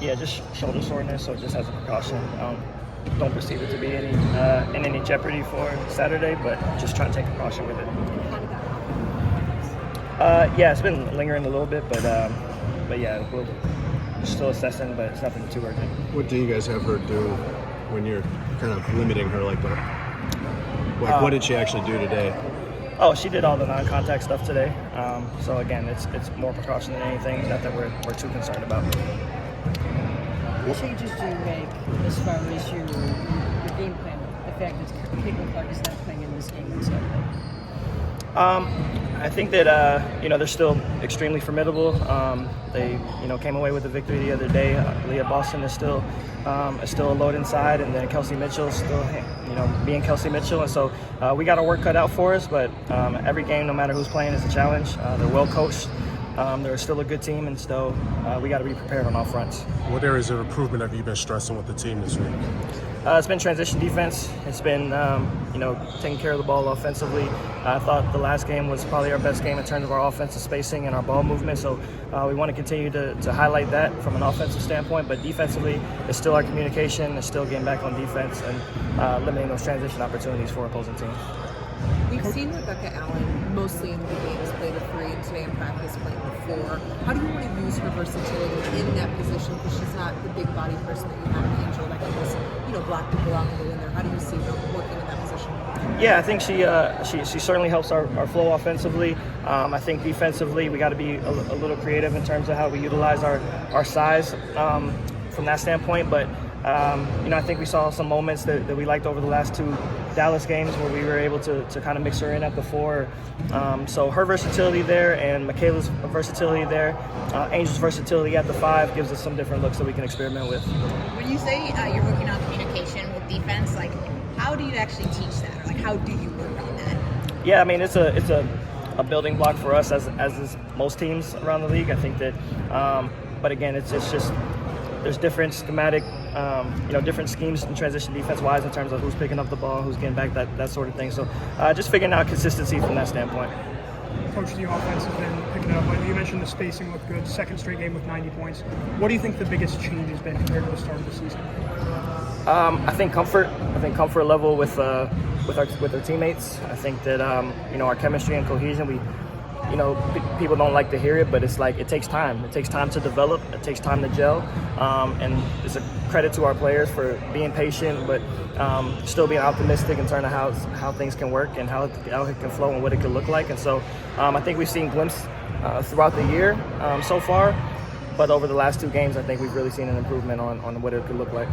Yeah, just shoulder soreness, so just as a precaution. Don't perceive it to be in any jeopardy for Saturday, but just try to take precaution with it. How did that Yeah, it's been lingering a little bit, but yeah, we're still assessing, but it's nothing too urgent. What do you guys have her do when you're kind of limiting her like that? Like, what did she actually do today? Oh, she did all the non-contact stuff today. So again, it's more precaution than anything. Not that we're too concerned about. What changes do you make as far as your game plan? The fact that Caitlin Clark is not playing in this game on Saturday. I think that they're still extremely formidable. They came away with a victory the other day. Leah Boston is still a load inside, and then Kelsey Mitchell is still being Kelsey Mitchell, and so we got our work cut out for us. But every game, no matter who's playing, is a challenge. They're well coached. They're still a good team, and so we got to be prepared on all fronts. What areas of improvement have you been stressing with the team this week? It's been transition defense. It's been, taking care of the ball offensively. I thought the last game was probably our best game in terms of our offensive spacing and our ball movement. So we want to continue to highlight that from an offensive standpoint. But defensively, it's still our communication. It's still getting back on defense and limiting those transition opportunities for opposing teams. We've seen Rebecca Allen mostly in the games play the 3, and today in practice playing the 4. How do you want to use her versatility in that position? Because she's not the big body person that you have in Angel that can just, block people out and go in there. How do you see her working in that position? Yeah, I think she certainly helps our flow offensively. I think defensively we got to be a little creative in terms of how we utilize our size from that standpoint. But I think we saw some moments that we liked over the last 2 Dallas games where we were able to kind of mix her in at the 4. So her versatility there and Michaela's versatility there, Angel's versatility at the 5 gives us some different looks that we can experiment with. When you say you're working on communication with defense, like how do you actually teach that, or like how do you work on that? Yeah, I mean it's a building block for us as is most teams around the league. I think that, but again, it's just there's different schematic, different schemes in transition defense-wise in terms of who's picking up the ball, who's getting back, that sort of thing. So just figuring out consistency from that standpoint. Coach, the offense has been picking it up. You mentioned the spacing looked good. Second straight game with 90 points. What do you think the biggest change has been compared to the start of the season? I think comfort. I think comfort level with our teammates. I think that our chemistry and cohesion. People don't like to hear it, but it's like it takes time. It takes time to develop. It takes time to gel. And it's a credit to our players for being patient, but still being optimistic in terms of how things can work and how it can flow and what it can look like. And so I think we've seen glimpses throughout the year so far, but over the last 2 games, I think we've really seen an improvement on what it could look like.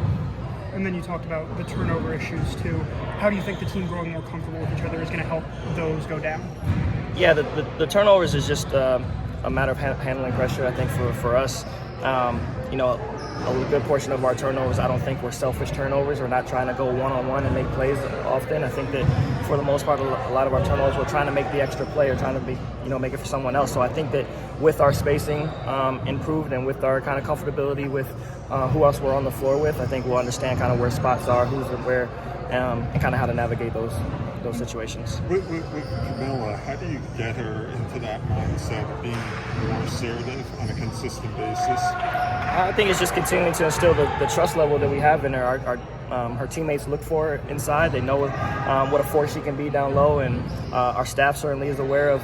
And then you talked about the turnover issues too. How do you think the team growing more comfortable with each other is going to help those go down? Yeah, the turnovers is just a matter of handling pressure, I think, for us. A good portion of our turnovers, I don't think we're selfish turnovers. We're not trying to go one-on-one and make plays often. I think that for the most part, a lot of our turnovers, we're trying to make the extra play or trying to make it for someone else. So I think that with our spacing improved and with our kind of comfortability with who else we're on the floor with, I think we'll understand kind of where spots are, who's where, and kind of how to navigate those situations. With Camilla, how do you get her into that mindset of being more assertive on a consistent basis? I think it's just continuing to instill the trust level that we have in her. Her teammates look for her inside. They know what a force she can be down low, and our staff certainly is aware of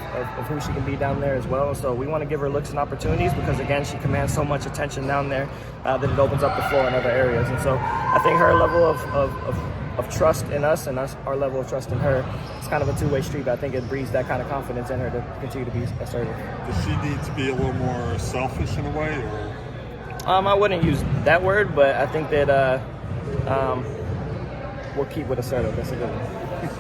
who she can be down there as well. So we want to give her looks and opportunities because, again, she commands so much attention down there that it opens up the floor in other areas. And so I think her level of trust in us and our level of trust in her, it's kind of a two-way street, but I think it breeds that kind of confidence in her to continue to be assertive. Does she need to be a little more selfish in a way, or? I wouldn't use that word, but I think that we'll keep with assertive. That's a good one. It's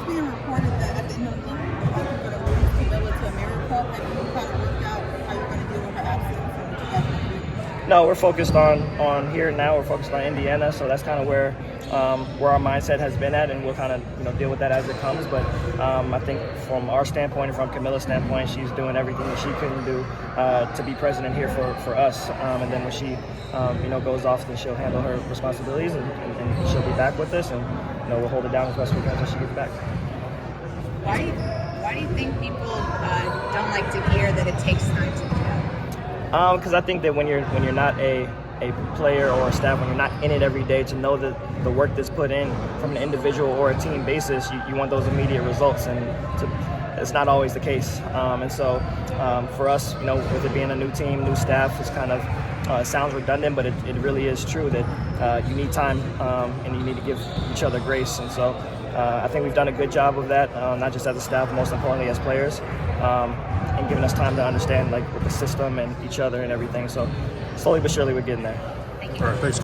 being reported that at the end of the year, you're going to release Camilla to AmeriCorps. Have you kind of worked out how you're going to deal with her absence and what you guys going to do? No, we're focused on here and now. We're focused on Indiana, so that's kind of where our mindset has been at, and we'll kind of deal with that as it comes. But I think from our standpoint and from Camilla's standpoint, she's doing everything that she couldn't do to be present in here for us. And then when she goes off, then she'll handle her responsibilities and she'll be back with us, and we'll hold it down as best we can until she gets back. Why do you think people don't like to hear that it takes time to gel? Because I think that when you're not a a player or a staff, when you're not in it every day, to know that the work that's put in from an individual or a team basis, you want those immediate results, and it's not always the case. And so for us, with it being a new team, new staff, it's kind of it sounds redundant, but it really is true that you need time and you need to give each other grace. And so I think we've done a good job of that, not just as a staff, but most importantly as players, and giving us time to understand with the system and each other and everything. So slowly but surely we're getting there. All right, thanks.